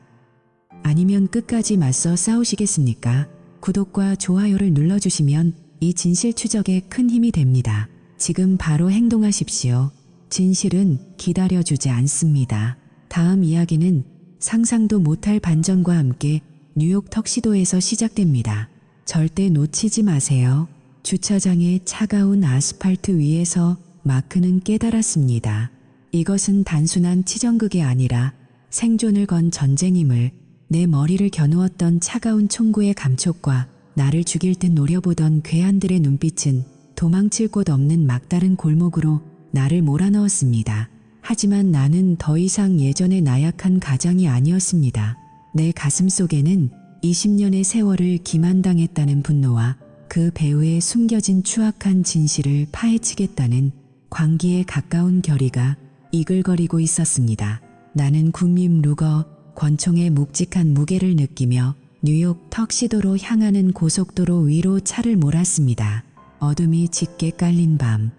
아니면 끝까지 맞서 싸우시겠습니까? 구독과 좋아요를 눌러주시면 이 진실 추적에 큰 힘이 됩니다. 지금 바로 행동하십시오. 진실은 기다려주지 않습니다. 다음 이야기는 상상도 못할 반전과 함께 뉴욕 턱시도에서 시작됩니다. 절대 놓치지 마세요. 주차장의 차가운 아스팔트 위에서 마크는 깨달았습니다. 이것은 단순한 치정극이 아니라 생존을 건 전쟁임을. 내 머리를 겨누었던 차가운 총구의 감촉과 나를 죽일 듯 노려보던 괴한들의 눈빛은 도망칠 곳 없는 막다른 골목으로 나를 몰아넣었습니다. 하지만 나는 더 이상 예전의 나약한 가장이 아니었습니다. 내 가슴 속에는 20년의 세월을 기만당했다는 분노와 그 배후에 숨겨진 추악한 진실을 파헤치겠다는 광기에 가까운 결의가 이글거리고 있었습니다. 나는 구밈 루거 권총의 묵직한 무게를 느끼며 뉴욕 턱시도로 향하는 고속도로 위로 차를 몰았습니다. 어둠이 짙게 깔린 밤.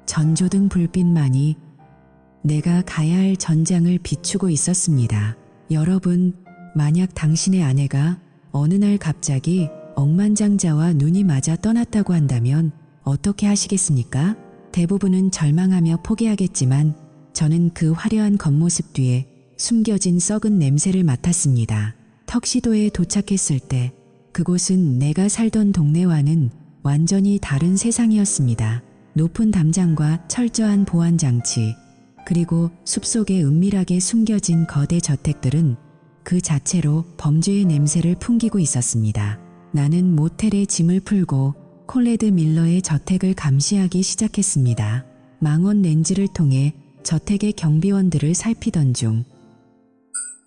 전조등 불빛만이 내가 가야 할 전장을 비추고 있었습니다. 여러분, 만약 당신의 아내가 어느 날 갑자기 억만장자와 눈이 맞아 떠났다고 한다면 어떻게 하시겠습니까? 대부분은 절망하며 포기하겠지만 저는 그 화려한 겉모습 뒤에 숨겨진 썩은 냄새를 맡았습니다. 턱시도에 도착했을 때 그곳은 내가 살던 동네와는 완전히 다른 세상이었습니다. 높은 담장과 철저한 보안 장치, 그리고 숲속에 은밀하게 숨겨진 거대 저택들은 그 자체로 범죄의 냄새를 풍기고 있었습니다. 나는 모텔에 짐을 풀고 콜레드 밀러의 저택을 감시하기 시작했습니다. 망원 렌즈를 통해 저택의 경비원들을 살피던 중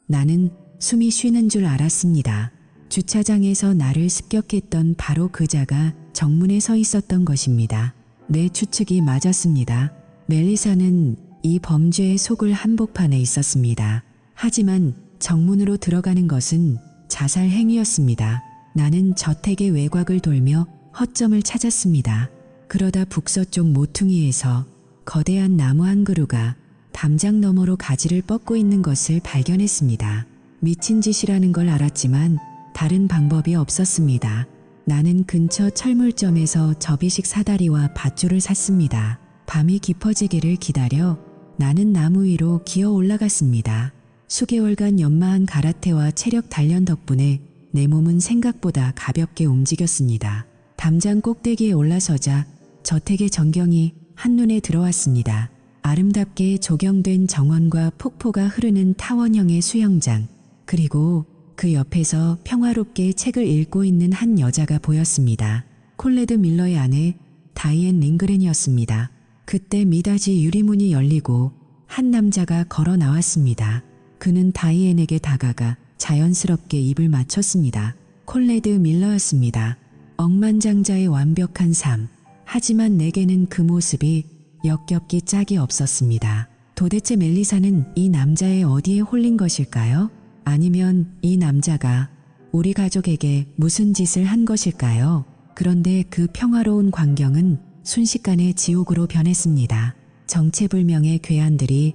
나는 숨이 쉬는 줄 알았습니다. 주차장에서 나를 습격했던 바로 그자가 정문에 서 있었던 것입니다. 내 추측이 맞았습니다. 멜리사는 이 범죄의 속을 한복판에 있었습니다. 하지만 정문으로 들어가는 것은 자살 행위였습니다. 나는 저택의 외곽을 돌며 허점을 찾았습니다. 그러다 북서쪽 모퉁이에서 거대한 나무 한 그루가 담장 너머로 가지를 뻗고 있는 것을 발견했습니다. 미친 짓이라는 걸 알았지만 다른 방법이 없었습니다. 나는 근처 철물점에서 접이식 사다리와 밧줄을 샀습니다. 밤이 깊어지기를 기다려 나는 나무 위로 기어 올라갔습니다. 수개월간 연마한 가라테와 체력 단련 덕분에 내 몸은 생각보다 가볍게 움직였습니다. 담장 꼭대기에 올라서자 저택의 전경이 한눈에 들어왔습니다. 아름답게 조경된 정원과 폭포가 흐르는 타원형의 수영장, 그리고 그 옆에서 평화롭게 책을 읽고 있는 한 여자가 보였습니다. 콜레드 밀러의 아내 다이앤 링그렌이었습니다. 그때 미닫이 유리문이 열리고 한 남자가 걸어 나왔습니다. 그는 다이앤에게 다가가 자연스럽게 입을 맞췄습니다. 콜레드 밀러였습니다. 억만장자의 완벽한 삶. 하지만 내게는 그 모습이 역겹기 짝이 없었습니다. 도대체 멜리사는 이 남자의 어디에 홀린 것일까요? 아니면 이 남자가 우리 가족에게 무슨 짓을 한 것일까요? 그런데 그 평화로운 광경은 순식간에 지옥으로 변했습니다. 정체불명의 괴한들이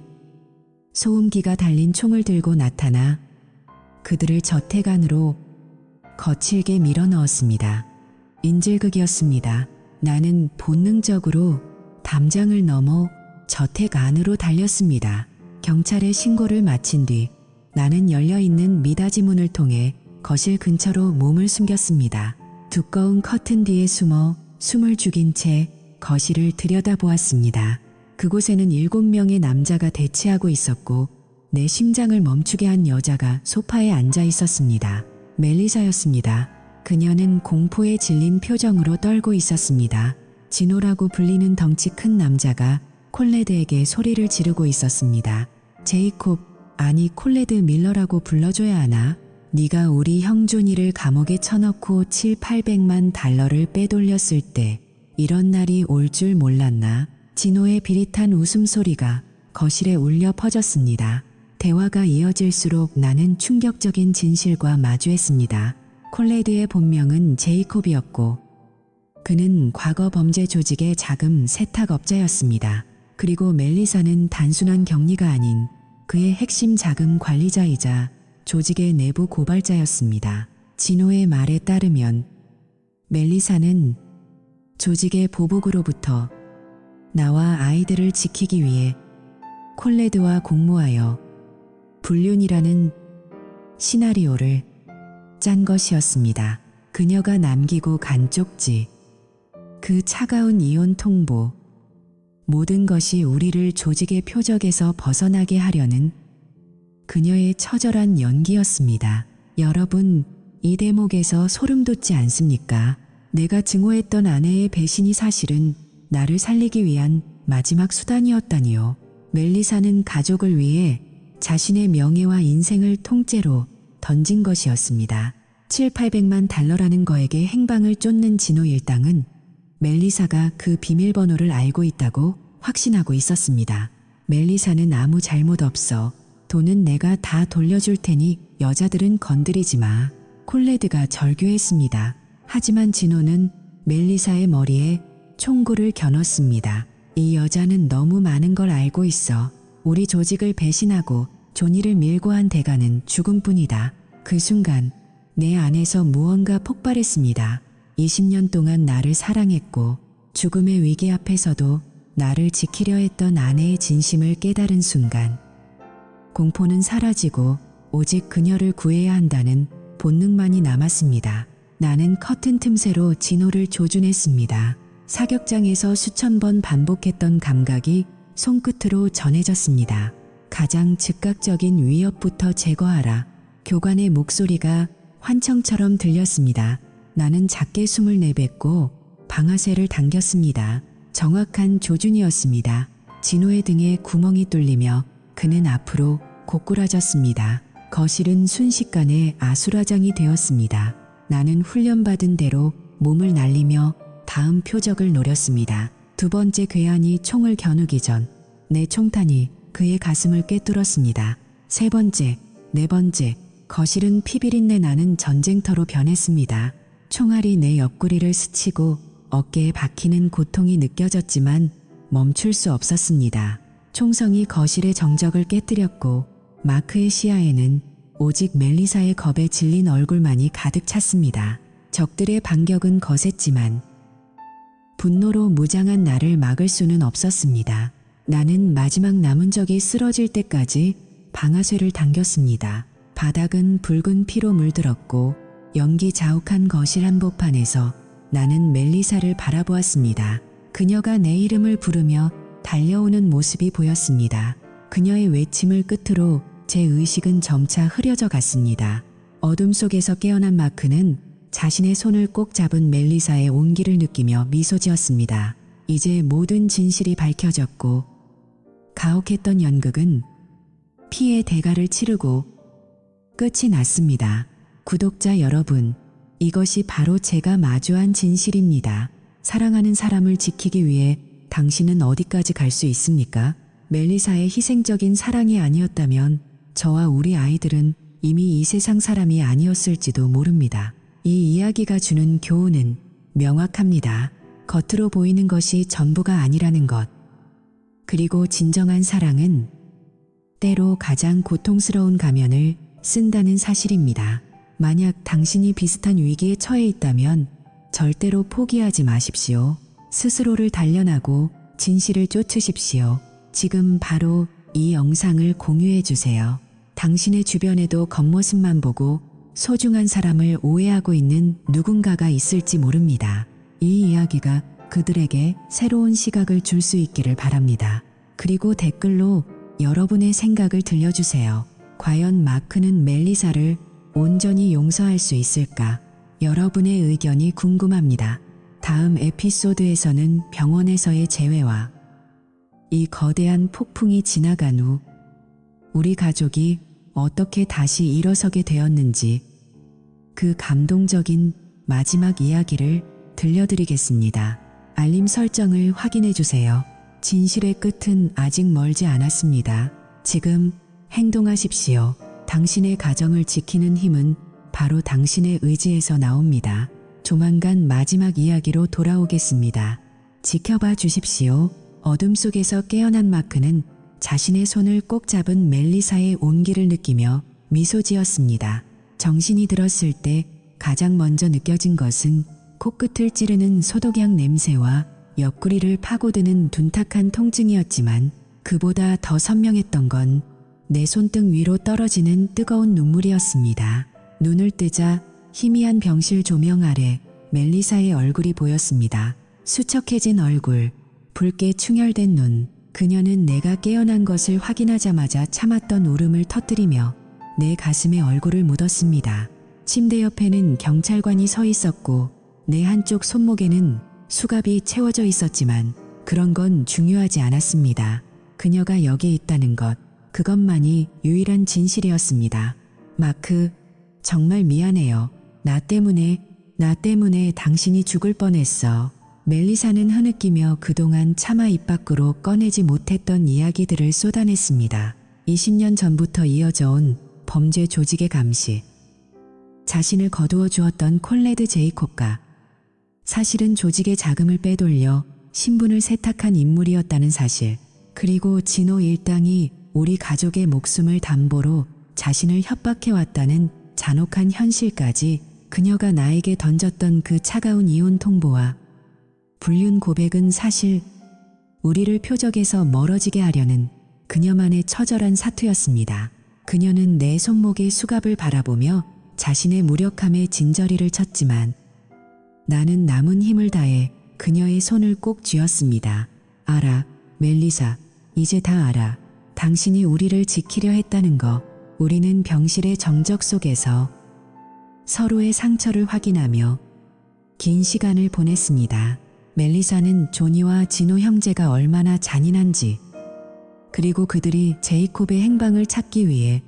소음기가 달린 총을 들고 나타나 그들을 저택 안으로 거칠게 밀어넣었습니다. 인질극이었습니다. 나는 본능적으로 담장을 넘어 저택 안으로 달렸습니다. 경찰에 신고를 마친 뒤 나는 열려있는 미닫이 문을 통해 거실 근처로 몸을 숨겼습니다. 두꺼운 커튼 뒤에 숨어 숨을 죽인 채 거실을 들여다보았습니다. 그곳에는 7명의 남자가 대치하고 있었고 내 심장을 멈추게 한 여자가 소파에 앉아 있었습니다. 멜리사였습니다. 그녀는 공포에 질린 표정으로 떨고 있었습니다. 진호라고 불리는 덩치 큰 남자가 콜레드에게 소리를 지르고 있었습니다. 제이콥, 아니 콜레드 밀러라고 불러줘야 하나? 네가 우리 형 조니를 감옥에 쳐넣고 700~800만 달러를 빼돌렸을 때 이런 날이 올 줄 몰랐나? 진호의 비릿한 웃음소리가 거실에 울려 퍼졌습니다. 대화가 이어질수록 나는 충격적인 진실과 마주했습니다. 콜레드의 본명은 제이콥이었고 그는 과거 범죄 조직의 자금 세탁업자였습니다. 그리고 멜리사는 단순한 격리가 아닌 그의 핵심 자금 관리자이자 조직의 내부 고발자였습니다. 진호의 말에 따르면 멜리사는 조직의 보복으로부터 나와 아이들을 지키기 위해 콜레드와 공모하여 불륜이라는 시나리오를 짠 것이었습니다. 그녀가 남기고 간 쪽지, 그 차가운 이혼 통보, 모든 것이 우리를 조직의 표적에서 벗어나게 하려는 그녀의 처절한 연기였습니다. 여러분, 이 대목에서 소름 돋지 않습니까? 내가 증오했던 아내의 배신이 사실은 나를 살리기 위한 마지막 수단이었다니요. 멜리사는 가족을 위해 자신의 명예와 인생을 통째로 던진 것이었습니다. 700~800만 달러라는 거액의 행방을 쫓는 진호 일당은 멜리사가 그 비밀번호를 알고 있다고 확신하고 있었습니다. 멜리사는 아무 잘못 없어 돈은 내가 다 돌려줄 테니 여자들은 건드리지 마. 콜레드가 절규했습니다. 하지만 진호는 멜리사의 머리에 총구를 겨눴습니다. 이 여자는 너무 많은 걸 알고 있어. 우리 조직을 배신하고 조니를 밀고 한 대가는 죽음뿐이다. 그 순간 내 안에서 무언가 폭발했습니다. 20년 동안 나를 사랑했고 죽음의 위기 앞에서도 나를 지키려 했던 아내의 진심을 깨달은 순간 공포는 사라지고 오직 그녀를 구해야 한다는 본능만이 남았습니다. 나는 커튼 틈새로 진호를 조준했습니다. 사격장에서 수천 번 반복했던 감각이 손끝으로 전해졌습니다. 가장 즉각적인 위협부터 제거하라. 교관의 목소리가 환청처럼 들렸습니다. 나는 작게 숨을 내뱉고 방아쇠를 당겼습니다. 정확한 조준이었습니다. 진호의 등에 구멍이 뚫리며 그는 앞으로 고꾸라졌습니다. 거실은 순식간에 아수라장이 되었습니다. 나는 훈련받은 대로 몸을 날리며 다음 표적을 노렸습니다. 두 번째 괴한이 총을 겨누기 전 내 총탄이 그의 가슴을 꿰뚫었습니다. 세 번째, 네 번째, 거실은 피비린내 나는 전쟁터로 변했습니다. 총알이 내 옆구리를 스치고 어깨에 박히는 고통이 느껴졌지만 멈출 수 없었습니다. 총성이 거실의 정적을 깨뜨렸고 마크의 시야에는 오직 멜리사의 겁에 질린 얼굴만이 가득 찼습니다. 적들의 반격은 거셌지만 분노로 무장한 나를 막을 수는 없었습니다. 나는 마지막 남은 적이 쓰러질 때까지 방아쇠를 당겼습니다. 바닥은 붉은 피로 물들었고 연기 자욱한 거실 한복판에서 나는 멜리사를 바라보았습니다. 그녀가 내 이름을 부르며 달려오는 모습이 보였습니다. 그녀의 외침을 끝으로 제 의식은 점차 흐려져 갔습니다. 어둠 속에서 깨어난 마크는 자신의 손을 꼭 잡은 멜리사의 온기를 느끼며 미소 지었습니다. 이제 모든 진실이 밝혀졌고 가혹했던 연극은 피의 대가를 치르고 끝이 났습니다. 구독자 여러분, 이것이 바로 제가 마주한 진실입니다. 사랑하는 사람을 지키기 위해 당신은 어디까지 갈 수 있습니까? 멜리사의 희생적인 사랑이 아니었다면 저와 우리 아이들은 이미 이 세상 사람이 아니었을지도 모릅니다. 이 이야기가 주는 교훈은 명확합니다. 겉으로 보이는 것이 전부가 아니라는 것. 그리고 진정한 사랑은 때로 가장 고통스러운 가면을 쓴다는 사실입니다. 만약 당신이 비슷한 위기에 처해 있다면 절대로 포기하지 마십시오. 스스로를 단련하고 진실을 쫓으십시오. 지금 바로 이 영상을 공유해 주세요. 당신의 주변에도 겉모습만 보고 소중한 사람을 오해하고 있는 누군가가 있을지 모릅니다. 이 이야기가 그들에게 새로운 시각을 줄 수 있기를 바랍니다. 그리고 댓글로 여러분의 생각을 들려주세요. 과연 마크는 멜리사를 온전히 용서할 수 있을까? 여러분의 의견이 궁금합니다. 다음 에피소드에서는 병원에서의 재회와 이 거대한 폭풍이 지나간 후 우리 가족이 어떻게 다시 일어서게 되었는지 그 감동적인 마지막 이야기를 들려드리겠습니다. 알림 설정을 확인해 주세요. 진실의 끝은 아직 멀지 않았습니다. 지금 행동하십시오. 당신의 가정을 지키는 힘은 바로 당신의 의지에서 나옵니다. 조만간 마지막 이야기로 돌아오겠습니다. 지켜봐 주십시오. 어둠 속에서 깨어난 마크는 자신의 손을 꼭 잡은 멜리사의 온기를 느끼며 미소 지었습니다. 정신이 들었을 때 가장 먼저 느껴진 것은 코끝을 찌르는 소독약 냄새와 옆구리를 파고드는 둔탁한 통증이었지만 그보다 더 선명했던 건 내 손등 위로 떨어지는 뜨거운 눈물이었습니다. 눈을 뜨자 희미한 병실 조명 아래 멜리사의 얼굴이 보였습니다. 수척해진 얼굴, 붉게 충혈된 눈. 그녀는 내가 깨어난 것을 확인하자마자 참았던 울음을 터뜨리며 내 가슴에 얼굴을 묻었습니다. 침대 옆에는 경찰관이 서 있었고 내 한쪽 손목에는 수갑이 채워져 있었지만 그런 건 중요하지 않았습니다. 그녀가 여기 있다는 것, 그것만이 유일한 진실이었습니다. 마크, 정말 미안해요. 나 때문에 당신이 죽을 뻔했어. 멜리사는 흐느끼며 그동안 차마 입 밖으로 꺼내지 못했던 이야기들을 쏟아냈습니다. 20년 전부터 이어져 온 범죄 조직의 감시. 자신을 거두어 주었던 콜레드 제이콥과 사실은 조직의 자금을 빼돌려 신분을 세탁한 인물이었다는 사실. 그리고 진호 일당이 우리 가족의 목숨을 담보로 자신을 협박해왔다는 잔혹한 현실까지. 그녀가 나에게 던졌던 그 차가운 이혼 통보와 불륜 고백은 사실 우리를 표적에서 멀어지게 하려는 그녀만의 처절한 사투였습니다. 그녀는 내 손목의 수갑을 바라보며 자신의 무력함에 진저리를 쳤지만 나는 남은 힘을 다해 그녀의 손을 꼭 쥐었습니다. 알아, 멜리사. 이제 다 알아. 당신이 우리를 지키려 했다는 거. 우리는 병실의 정적 속에서 서로의 상처를 확인하며 긴 시간을 보냈습니다. 멜리사는 조니와 진호 형제가 얼마나 잔인한지, 그리고 그들이 제이콥의 행방을 찾기 위해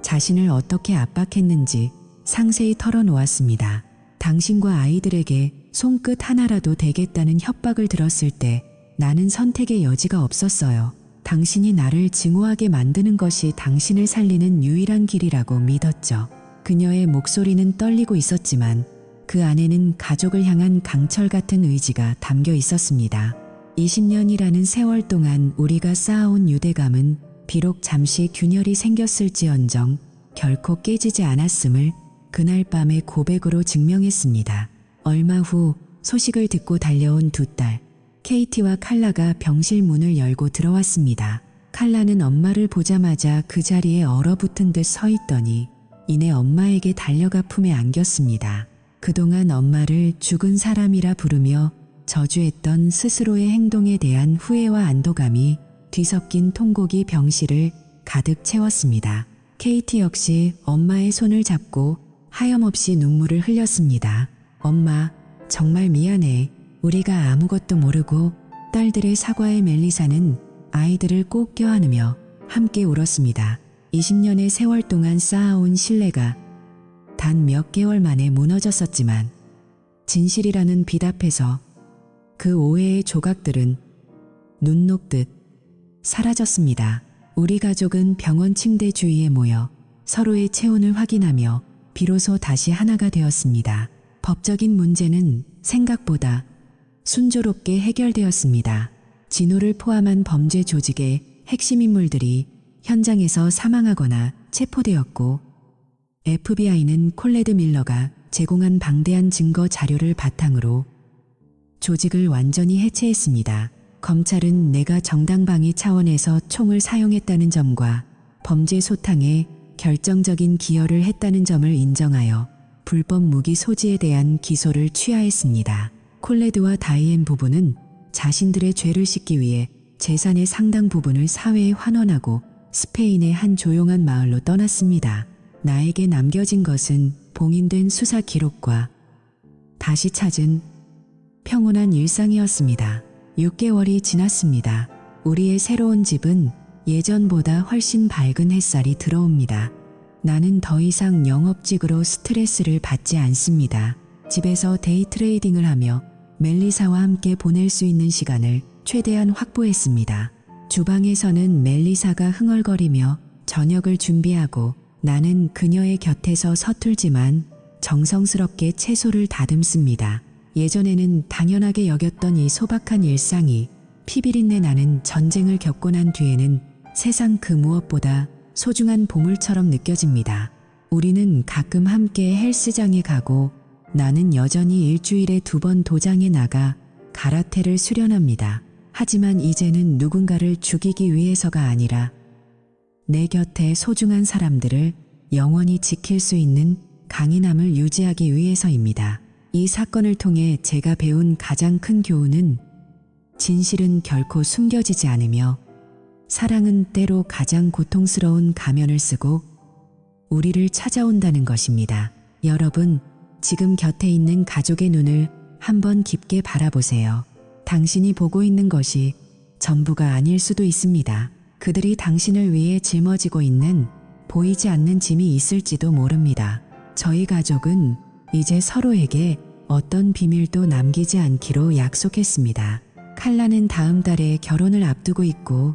자신을 어떻게 압박했는지 상세히 털어놓았습니다. 당신과 아이들에게 손끝 하나라도 대겠다는 협박을 들었을 때 나는 선택의 여지가 없었어요. 당신이 나를 증오하게 만드는 것이 당신을 살리는 유일한 길이라고 믿었죠. 그녀의 목소리는 떨리고 있었지만 그 안에는 가족을 향한 강철 같은 의지가 담겨 있었습니다. 20년이라는 세월 동안 우리가 쌓아온 유대감은 비록 잠시 균열이 생겼을지언정 결코 깨지지 않았음을 그날 밤의 고백으로 증명했습니다. 얼마 후 소식을 듣고 달려온 두 딸, 케이티와 칼라가 병실 문을 열고 들어왔습니다. 칼라는 엄마를 보자마자 그 자리에 얼어붙은 듯 서 있더니 이내 엄마에게 달려가 품에 안겼습니다. 그동안 엄마를 죽은 사람이라 부르며 저주했던 스스로의 행동에 대한 후회와 안도감이 뒤섞인 통곡이 병실을 가득 채웠습니다. 케이티 역시 엄마의 손을 잡고 하염없이 눈물을 흘렸습니다. 엄마, 정말 미안해. 우리가 아무것도 모르고. 딸들의 사과에 멜리사는 아이들을 꼭 껴안으며 함께 울었습니다. 20년의 세월 동안 쌓아온 신뢰가 단 몇 개월 만에 무너졌었지만 진실이라는 빛 앞에서 그 오해의 조각들은 눈 녹듯 사라졌습니다. 우리 가족은 병원 침대 주위에 모여 서로의 체온을 확인하며 비로소 다시 하나가 되었습니다. 법적인 문제는 생각보다 순조롭게 해결되었습니다. 진호를 포함한 범죄 조직의 핵심 인물들이 현장에서 사망하거나 체포되었고 FBI는 콜레드 밀러가 제공한 방대한 증거 자료를 바탕으로 조직을 완전히 해체했습니다. 검찰은 내가 정당방위 차원에서 총을 사용했다는 점과 범죄 소탕에 결정적인 기여를 했다는 점을 인정하여 불법 무기 소지에 대한 기소를 취하했습니다. 콜레드와 다이앤 부부는 자신들의 죄를 씻기 위해 재산의 상당 부분을 사회에 환원하고 스페인의 한 조용한 마을로 떠났습니다. 나에게 남겨진 것은 봉인된 수사 기록과 다시 찾은 평온한 일상이었습니다. 6개월이 지났습니다. 우리의 새로운 집은 예전보다 훨씬 밝은 햇살이 들어옵니다. 나는 더 이상 영업직으로 스트레스를 받지 않습니다. 집에서 데이 트레이딩을 하며 멜리사와 함께 보낼 수 있는 시간을 최대한 확보했습니다. 주방에서는 멜리사가 흥얼거리며 저녁을 준비하고 나는 그녀의 곁에서 서툴지만 정성스럽게 채소를 다듬습니다. 예전에는 당연하게 여겼던 이 소박한 일상이 피비린내 나는 전쟁을 겪고 난 뒤에는 세상 그 무엇보다 소중한 보물처럼 느껴집니다. 우리는 가끔 함께 헬스장에 가고 나는 여전히 일주일에 2번 도장에 나가 가라테를 수련합니다. 하지만 이제는 누군가를 죽이기 위해서가 아니라 내 곁에 소중한 사람들을 영원히 지킬 수 있는 강인함을 유지하기 위해서입니다. 이 사건을 통해 제가 배운 가장 큰 교훈은 진실은 결코 숨겨지지 않으며 사랑은 때로 가장 고통스러운 가면을 쓰고 우리를 찾아온다는 것입니다. 여러분, 지금 곁에 있는 가족의 눈을 한번 깊게 바라보세요. 당신이 보고 있는 것이 전부가 아닐 수도 있습니다. 그들이 당신을 위해 짊어지고 있는 보이지 않는 짐이 있을지도 모릅니다. 저희 가족은 이제 서로에게 어떤 비밀도 남기지 않기로 약속했습니다. 칼라는 다음 달에 결혼을 앞두고 있고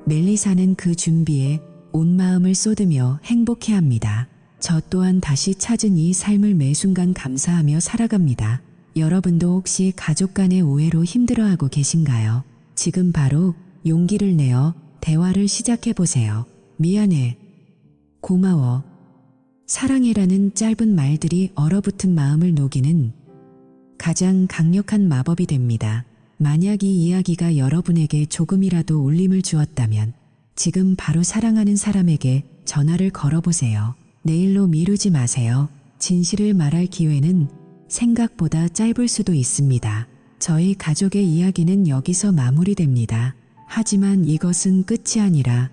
멜리사는 그 준비에 온 마음을 쏟으며 행복해합니다. 저 또한 다시 찾은 이 삶을 매 순간 감사하며 살아갑니다. 여러분도 혹시 가족 간의 오해로 힘들어하고 계신가요? 지금 바로 용기를 내어 대화를 시작해보세요. 미안해. 고마워. 사랑해라는 짧은 말들이 얼어붙은 마음을 녹이는 가장 강력한 마법이 됩니다. 만약 이 이야기가 여러분에게 조금이라도 울림을 주었다면 지금 바로 사랑하는 사람에게 전화를 걸어보세요. 내일로 미루지 마세요. 진실을 말할 기회는 생각보다 짧을 수도 있습니다. 저희 가족의 이야기는 여기서 마무리됩니다. 하지만 이것은 끝이 아니라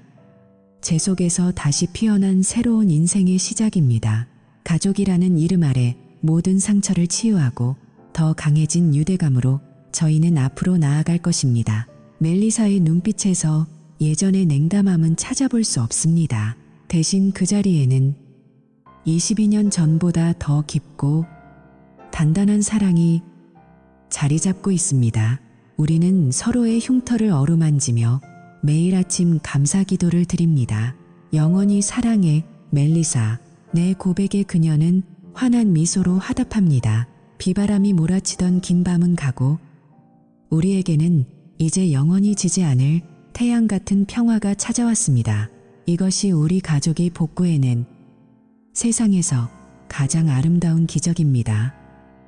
제 속에서 다시 피어난 새로운 인생의 시작입니다. 가족이라는 이름 아래 모든 상처를 치유하고 더 강해진 유대감으로 저희는 앞으로 나아갈 것입니다. 멜리사의 눈빛에서 예전의 냉담함은 찾아볼 수 없습니다. 대신 그 자리에는 22년 전보다 더 깊고 단단한 사랑이 자리 잡고 있습니다. 우리는 서로의 흉터를 어루만지며 매일 아침 감사 기도를 드립니다. 영원히 사랑해, 멜리사. 내 고백에 그녀는 환한 미소로 화답합니다. 비바람이 몰아치던 긴 밤은 가고 우리에게는 이제 영원히 지지 않을 태양 같은 평화가 찾아왔습니다. 이것이 우리 가족이 복구해낸 세상에서 가장 아름다운 기적입니다.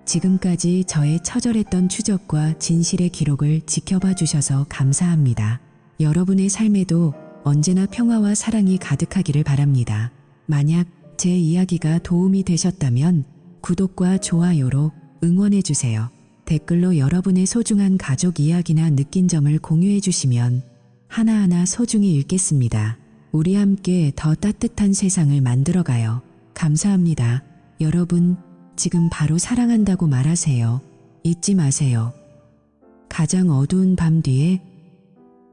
지금까지 저의 처절했던 추적과 진실의 기록을 지켜봐 주셔서 감사합니다. 여러분의 삶에도 언제나 평화와 사랑이 가득하기를 바랍니다. 만약 제 이야기가 도움이 되셨다면 구독과 좋아요로 응원해 주세요. 댓글로 여러분의 소중한 가족 이야기나 느낀 점을 공유해 주시면 하나하나 소중히 읽겠습니다. 우리 함께 더 따뜻한 세상을 만들어가요. 감사합니다. 여러분, 지금 바로 사랑한다고 말하세요. 잊지 마세요. 가장 어두운 밤 뒤에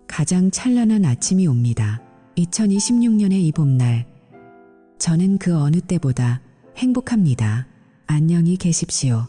가장 찬란한 아침이 옵니다. 2026년의 이 봄날, 저는 그 어느 때보다 행복합니다. 안녕히 계십시오.